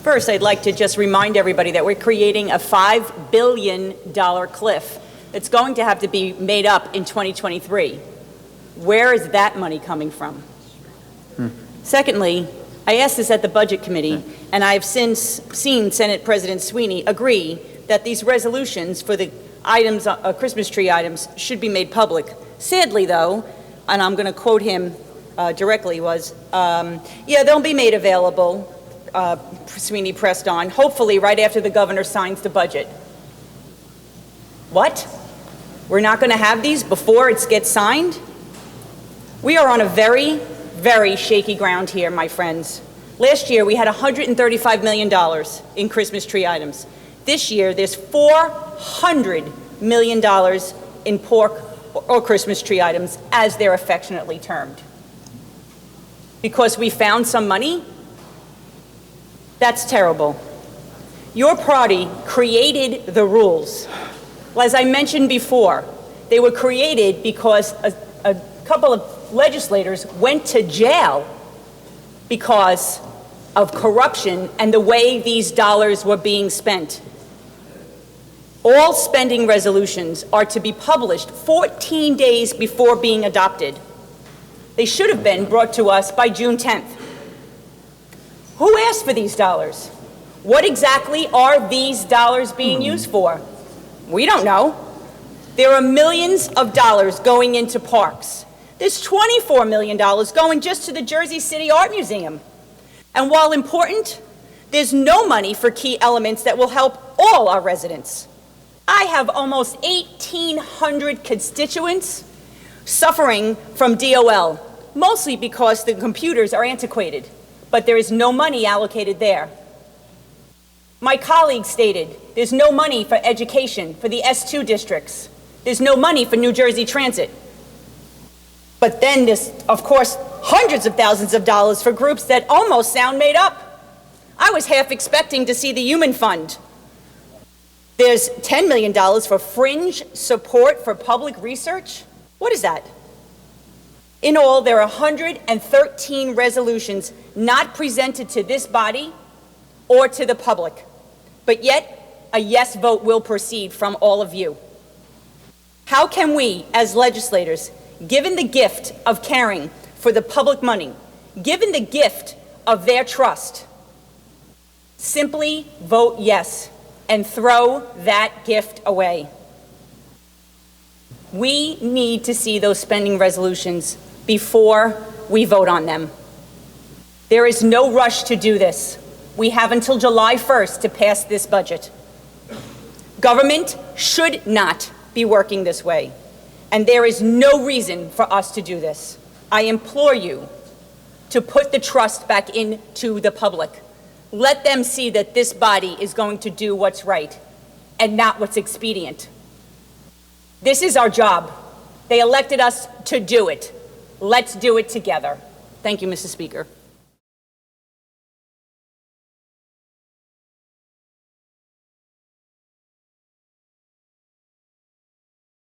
First, I'd like to just remind everybody that we're creating a $5 billion cliff that's going to have to be made up in 2023. Where is that money coming from? Secondly, I asked this at the Budget Committee, and I have since seen Senate President Sweeney agree that these resolutions for the items, Christmas tree items, should be made public. Sadly, though, and I'm going to quote him directly, was, yeah, they'll be made available, Sweeney pressed on, hopefully right after the governor signs the budget. What? We're not going to have these before it gets signed? We are on a very, very shaky ground here, my friends. Last year, we had $135 million in Christmas tree items. This year, there's $400 million in pork or Christmas tree items, as they're affectionately termed. Because we found some money? That's terrible. Your party created the rules. Well, as I mentioned before, they were created because a couple of legislators went to jail because of corruption and the way these dollars were being spent. All spending resolutions are to be published 14 days before being adopted. They should have been brought to us by June 10th. Who asked for these dollars? What exactly are these dollars being used for? We don't know. There are millions of dollars going into parks. There's $24 million going just to the Jersey City Art Museum. And while important, there's no money for key elements that will help all our residents. I have almost 1,800 constituents suffering from DOL, mostly because the computers are antiquated, but there is no money allocated there. My colleague stated there's no money for education for the S2 districts. There's no money for New Jersey Transit. But then there's, of course, hundreds of thousands of dollars for groups that almost sound made up. I was half expecting to see the Human Fund. There's $10 million for fringe support for public research. What is that? In all, there are 113 resolutions not presented to this body or to the public, but yet a yes vote will proceed from all of you. How can we, as legislators, given the gift of caring for the public money, given the gift of their trust, simply vote yes and throw that gift away? We need to see those spending resolutions before we vote on them. There is no rush to do this. We have until July 1st to pass this budget. Government should not be working this way, and there is no reason for us to do this. I implore you to put the trust back into the public. Let them see that this body is going to do what's right and not what's expedient. This is our job. They elected us to do it. Let's do it together. Thank you, Mr. Speaker.